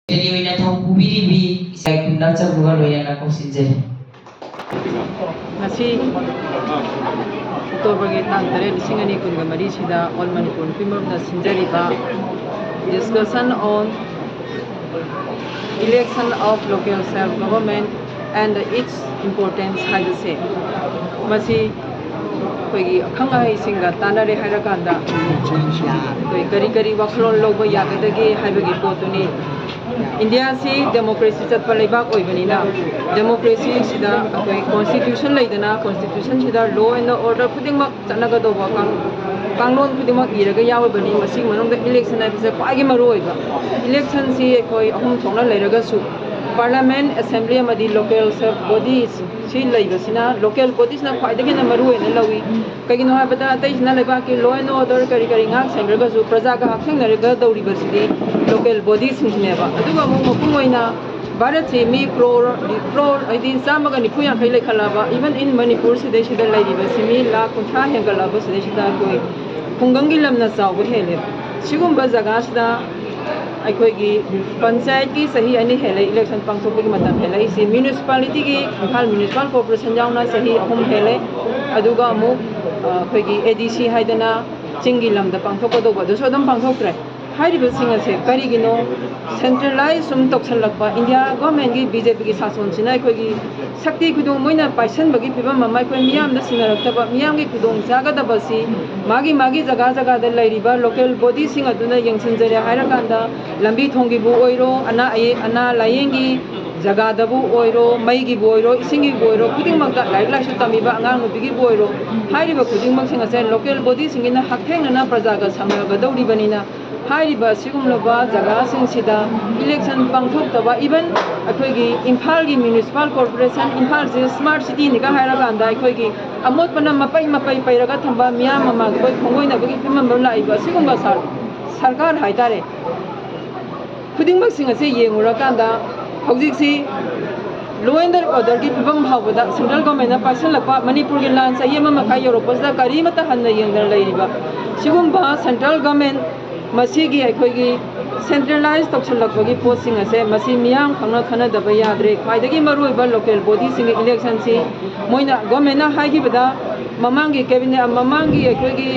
Anyway, na thong kubiri isay kundar sa buwan loya na kong sinjay. Ngasi October 8 lising ani kun gamari sida all Manipur Nupi Marup na sinjariba discussion on election of local self-government and its importance haibase masi koigi akhanga isinga tanare hairakanda koi kari wakhlon loba yagadagi haibagi potuni India si democracy chatpa leibak oibanina democracy sida akoi constitution leidana constitution sida law and order khudingmak chanaga doba kanglon khudingmak iraga yawabani masi manongda election abise kwagi maru oiba election si akoi ahum thongna leiraga su parliament assembly amadi local sub bodies si leibasina local bodies na khwaidagi na maru ena lawi kagino habada ataisna leibaki law and order kari ngak sengraga su praja ga hakhengnaga dauri basidi local bodies neba aduga mo mapumoina Bharat se mi crore idin samaga ni puya khailai khalaba even in Manipur se deshida lairiba simi la kuntha hengalaba se deshida koi khungangi lamna chaw hele sigumba jaga sida aikoigi panchayat ki sahi ani hele election pangthokhare matam hele isi municipality ki Imphal municipal corporation jauna sahi ahum hele aduga mo aikoigi ADC haidana chingi lamda pangthokado ba du sodam pangthokre हाइरिबल Singh से करिगिनो centralise सुम तोक्सलकपा India government की BJP की शासन सिना अखोगी शक्ति खुदों Moina पाइसन बगी फिबम ममाय कोइ मियाम the सिनरक्तबा मियाम की खुदों जागदबसी मागी जगह द लैरिबा लोकल बॉडी सिंह अदुना यंगसिनजरे हाइरकांदा लंबी थोंगी बु ओइरो अना लायेंगी जगह दबु ओइरो मईगी बु ओइरो इसिंगी बु ओइरो खुदिंगमक लाइक लाइसु तमीबा अंगांग नुबिगी बु ओइरो हाइरिबा खुदिंगमक सिंह से लोकल बॉडी सिंगिना हकथेंगना प्रजागा समगदौरिबनिना हाइरिबा सिगुमलबा जगह सिंसिदा इलेक्शन पांगथोक्तबा इवन अखोगी इम्फाल की म्युनिसिपल कॉर्पोरेशन इम्फाल से स्मार्ट सिटी निका हाइरागांदा अखोगी अमोटपना मपई पैरगा थंबा मियाम ममा कोई खोंगोइनबगी फिमम लाइबा सिगुमबा सरकार हाइतारे खुदिंगमक सिंग से येंगुराकांदा हौजिकसी लॉ एंड ऑर्डर की फिबम भावदा सेंट्रल गवर्नमेंट ना पाइसनलपा मणिपुर की लान सही मखा यूरोपसदा करीमता हन्ना येंगदर लैरिबा सिगुमबा सेंट्रल गवर्नमेंट मसीगी अखोगी सेंट्रलाइज तौसलपगी पोस्टिंग असे मसी मियाम खंगना खनदबा याद्रे खाइदगी मरुइबा लोकल बॉडी सिंग इलेक्शन सी मोइना गवर्नमेंट ना हाइगिबदा ममांगी कैबिनेट ममांगी अखोगी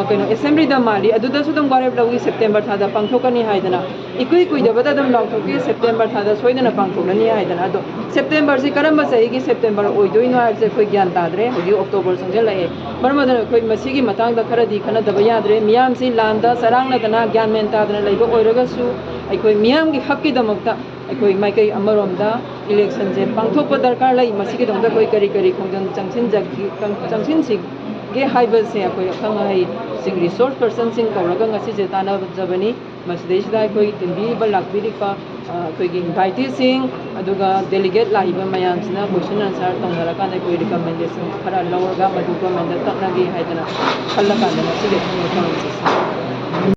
कनो असेंबली दा माली अदुदा सुदम गारेब लवी सेप्टेम्बर थादा पांगथोकनी हाइदना इकुई कुइदबदा दम लाउथोकी सेप्टेम्बर थादा सोइदना पांगथोकनी हाइदना अदो सेप्टेम्बर सी करम सहीगी सेप्टेम्बर ओइदोइनो हाइबसे कोइ ज्ञान ताद्रे होगी अक्टोबर संजलाए बरमदन कोइ मसीगी मतांगदा खरदी खनदबा याद्रे मियाम सी लांदा सरांगनदना ज्ञान मेन तादना लैबो ओइरगसु अखोई मियाम की हक की दमकता अखोई माइकई अमरोमदा इलेक्शन से पांगथोकप दरकार लई मसीगी दमदा कोइ करी खोंजन चंगसिन सिग गे हाइबल से अखोई अखंगाई सिंग रिसोर्स पर्सन सिंग कौरगा ngasi je tana jabani masdeishda अखोई तिंबी बलाकबिरिपा अखोई की इनवाइटेड सिंग अदुगा डेलीगेट लाइबा मयामसिना क्वेश्चन आंसर तंगरकान अखोई रिकमेंडेशन खरा लवरगा मदु गवर्नमेंट तकनागी हाइदना खल्लकान मसी लेखन